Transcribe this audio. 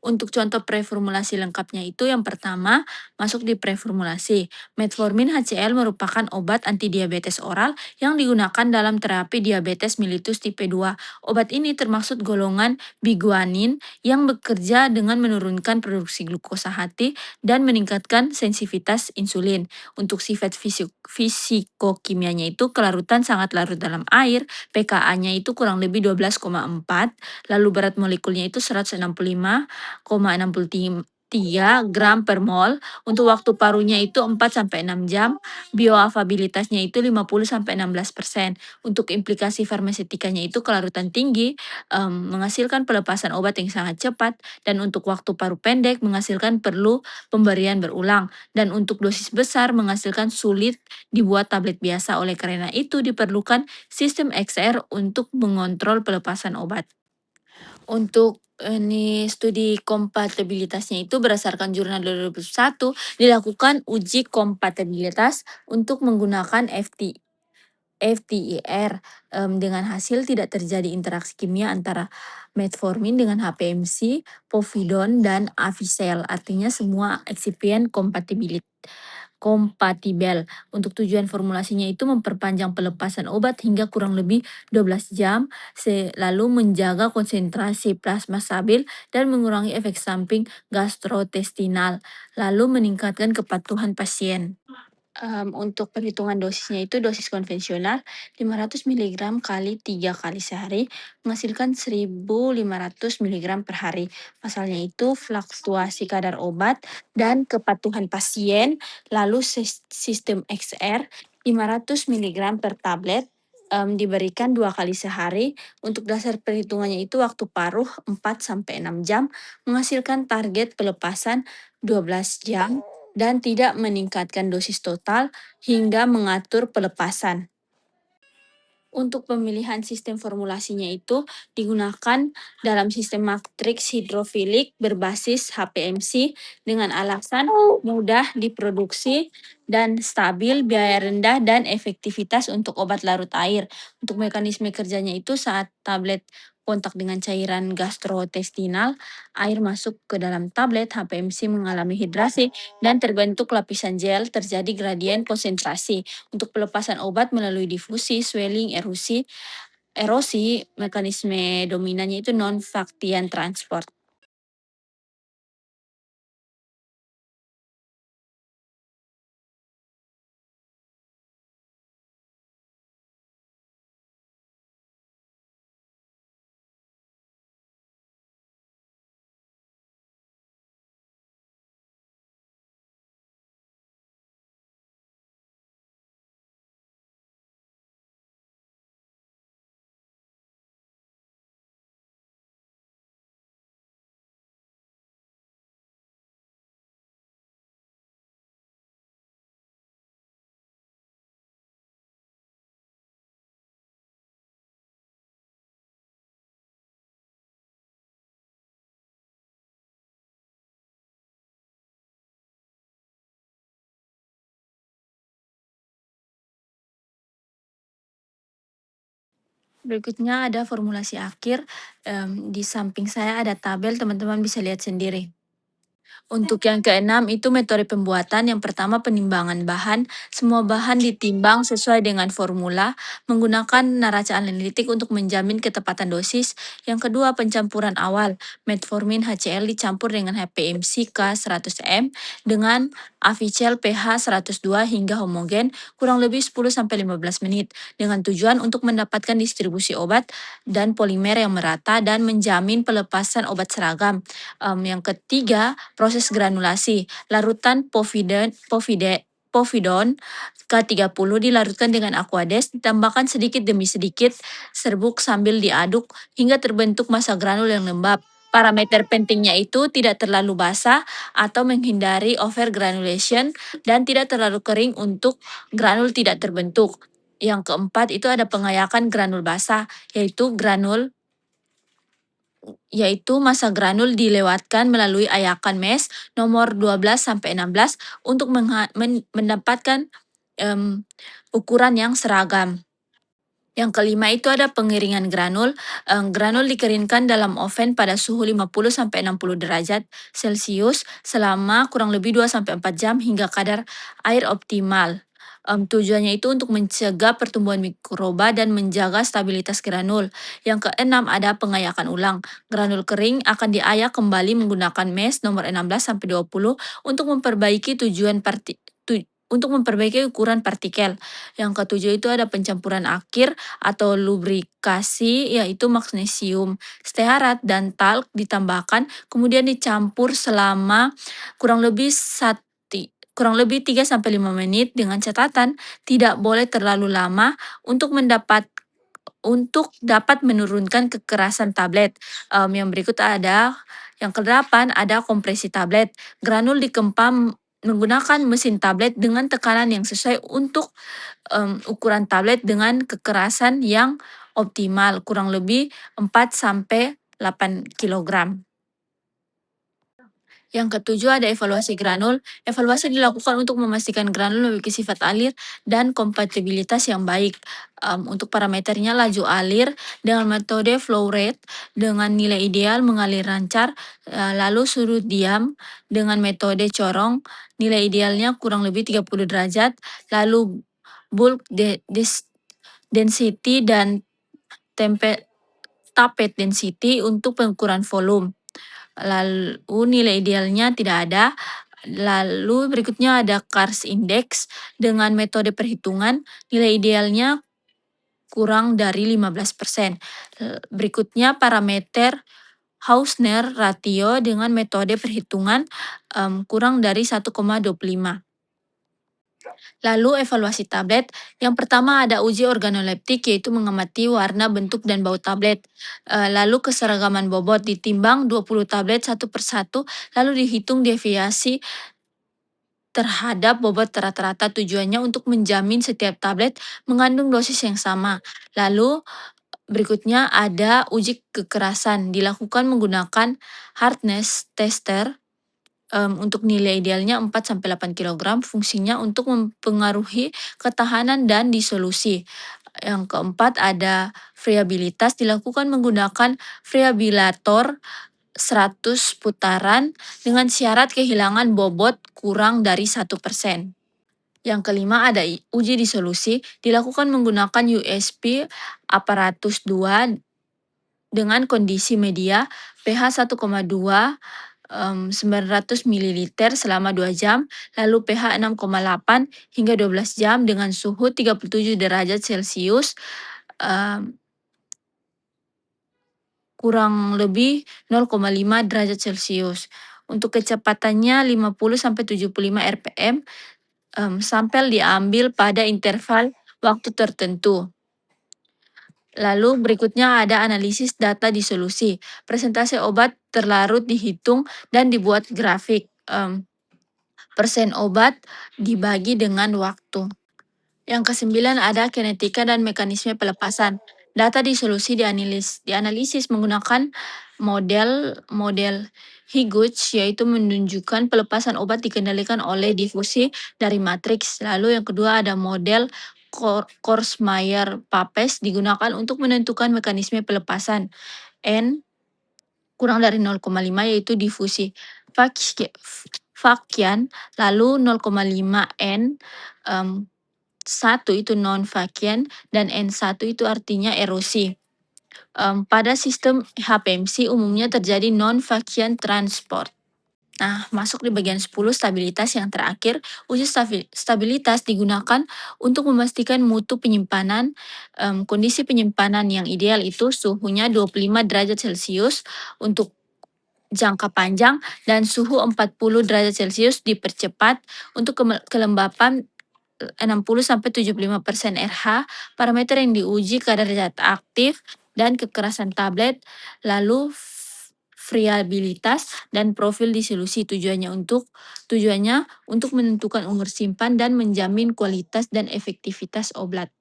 Untuk contoh preformulasi lengkapnya itu yang pertama, masuk di preformulasi. Metformin HCl merupakan obat antidiabetes oral yang digunakan dalam terapi diabetes mellitus tipe 2. Obat ini termasuk golongan biguanin yang bekerja dengan menurunkan produksi glukosa hati dan meningkatkan sensitivitas insulin. Untuk sifat fisikokimianya itu kelarutan sangat larut dalam air, pKa-nya itu kurang lebih 12,4, lalu berat molekulnya itu 165,63 gram per mol. Untuk waktu parunya itu 4 sampai 6 jam, bioafabilitasnya itu 50 sampai 16%. Untuk implikasi farmasetikanya itu kelarutan tinggi, menghasilkan pelepasan obat yang sangat cepat, dan untuk waktu paru pendek menghasilkan perlu pemberian berulang, dan untuk dosis besar menghasilkan sulit dibuat tablet biasa. Oleh karena itu diperlukan sistem XR untuk mengontrol pelepasan obat. Untuk ini studi kompatibilitasnya itu berdasarkan jurnal 2021 dilakukan uji kompatibilitas untuk menggunakan FTIR, dengan hasil tidak terjadi interaksi kimia antara metformin dengan HPMC, povidone, dan Avicel. Artinya semua eksipien kompatibel. Untuk tujuan formulasinya itu memperpanjang pelepasan obat hingga kurang lebih 12 jam, lalu menjaga konsentrasi plasma stabil dan mengurangi efek samping gastrointestinal, lalu meningkatkan kepatuhan pasien. Untuk perhitungan dosisnya itu dosis konvensional 500 mg kali 3 kali sehari menghasilkan 1.500 mg per hari. Pasalnya itu fluktuasi kadar obat dan kepatuhan pasien, lalu sistem XR 500 mg per tablet, diberikan 2 kali sehari. Untuk dasar perhitungannya itu waktu paruh 4 sampai 6 jam menghasilkan target pelepasan 12 jam dan tidak meningkatkan dosis total hingga mengatur pelepasan. Untuk pemilihan sistem formulasinya itu digunakan dalam sistem matriks hidrofilik berbasis HPMC dengan alasan mudah diproduksi dan stabil, biaya rendah, dan efektivitas untuk obat larut air. Untuk mekanisme kerjanya itu saat tablet kontak dengan cairan gastrointestinal, air masuk ke dalam tablet, HPMC mengalami hidrasi, dan terbentuk lapisan gel, terjadi gradien konsentrasi. Untuk pelepasan obat melalui difusi, swelling, erosi, mekanisme dominannya itu non-Faktian transport. Berikutnya ada formulasi akhir, di samping saya ada tabel, teman-teman bisa lihat sendiri. Untuk yang keenam itu metode pembuatan. Yang pertama penimbangan bahan. Semua bahan ditimbang sesuai dengan formula menggunakan neraca analitik untuk menjamin ketepatan dosis. Yang kedua pencampuran awal. Metformin HCl dicampur dengan HPMC K 100 m dengan Avicel pH 102 hingga homogen kurang lebih 10-15 menit dengan tujuan untuk mendapatkan distribusi obat dan polimer yang merata dan menjamin pelepasan obat seragam. Yang ketiga, proses granulasi. Larutan povidone K30 dilarutkan dengan aquades, ditambahkan sedikit demi sedikit, serbuk sambil diaduk hingga terbentuk massa granul yang lembab. Parameter pentingnya itu tidak terlalu basah atau menghindari overgranulation dan tidak terlalu kering untuk granul tidak terbentuk. Yang keempat itu ada pengayakan granul basah, yaitu massa granul dilewatkan melalui ayakan mesh nomor 12-16 untuk mendapatkan ukuran yang seragam. Yang kelima itu ada pengeringan granul. Granul dikeringkan dalam oven pada suhu 50 sampai 60 derajat Celcius selama kurang lebih 2 sampai 4 jam hingga kadar air optimal. Tujuannya itu untuk mencegah pertumbuhan mikroba dan menjaga stabilitas granul. Yang keenam ada pengayakan ulang. Granul kering akan diayak kembali menggunakan mesh nomor 16 sampai 20 untuk memperbaiki untuk memperbaiki ukuran partikel. Yang ketujuh itu ada pencampuran akhir atau lubrikasi, yaitu magnesium stearat dan talk ditambahkan kemudian dicampur selama kurang lebih kurang lebih 3 sampai 5 menit dengan catatan tidak boleh terlalu lama untuk dapat menurunkan kekerasan tablet. Yang berikut ada yang kedelapan ada kompresi tablet. Granul dikempam menggunakan mesin tablet dengan tekanan yang sesuai untuk ukuran tablet dengan kekerasan yang optimal, kurang lebih 4 sampai 8 kilogram. Yang ketujuh ada evaluasi granul. Evaluasi dilakukan untuk memastikan granul memiliki sifat alir dan kompatibilitas yang baik. Untuk parameternya laju alir dengan metode flow rate dengan nilai ideal mengalir lancar, lalu sudut diam dengan metode corong, nilai idealnya kurang lebih 30 derajat, lalu bulk density dan tapered density untuk pengukuran volume. Lalu nilai idealnya tidak ada. Lalu berikutnya ada Kars Index dengan metode perhitungan, nilai idealnya kurang dari 15%. Berikutnya parameter Hausner ratio dengan metode perhitungan kurang dari 1,25. Lalu evaluasi tablet. Yang pertama ada uji organoleptik, yaitu mengamati warna, bentuk, dan bau tablet. Lalu keseragaman bobot ditimbang 20 tablet satu persatu, lalu dihitung deviasi terhadap bobot rata-rata. Tujuannya untuk menjamin setiap tablet mengandung dosis yang sama. Lalu berikutnya ada uji kekerasan, dilakukan menggunakan hardness tester. Untuk nilai idealnya 4 sampai 8 kilogram, fungsinya untuk mempengaruhi ketahanan dan disolusi. Yang keempat ada friabilitas, dilakukan menggunakan friabilator 100 putaran dengan syarat kehilangan bobot kurang dari 1%. Yang kelima ada uji disolusi, dilakukan menggunakan USP aparatus 2 dengan kondisi media pH 1,2 900 ml selama 2 jam, lalu pH 6,8 hingga 12 jam dengan suhu 37 derajat Celcius, kurang lebih 0,5 derajat Celcius. Untuk kecepatannya 50 sampai 75 rpm, sampel diambil pada interval waktu tertentu. Lalu berikutnya ada analisis data disolusi. Presentasi obat terlarut dihitung dan dibuat grafik. Persen obat dibagi dengan waktu. Yang kesembilan ada kinetika dan mekanisme pelepasan. Data disolusi dianalisis menggunakan model Higuch, yaitu menunjukkan pelepasan obat dikendalikan oleh difusi dari matriks. Lalu yang kedua ada model Korsmeyer-Papez, digunakan untuk menentukan mekanisme pelepasan. N kurang dari 0,5 yaitu difusi Fakian, lalu 0,5 N, 1 itu non-Fakian, dan N1 itu artinya erosi. Pada sistem HPMC umumnya terjadi non-Fakian transport. Nah, masuk di bagian 10 stabilitas yang terakhir. Uji stabilitas digunakan untuk memastikan mutu penyimpanan. Kondisi penyimpanan yang ideal itu suhunya 25 derajat Celcius untuk jangka panjang dan suhu 40 derajat Celcius dipercepat. Untuk kelembapan 60 sampai 75% RH. Parameter yang diuji kadar zat aktif dan kekerasan tablet, lalu friabilitas dan profil disolusi. Tujuannya untuk menentukan umur simpan dan menjamin kualitas dan efektivitas obat.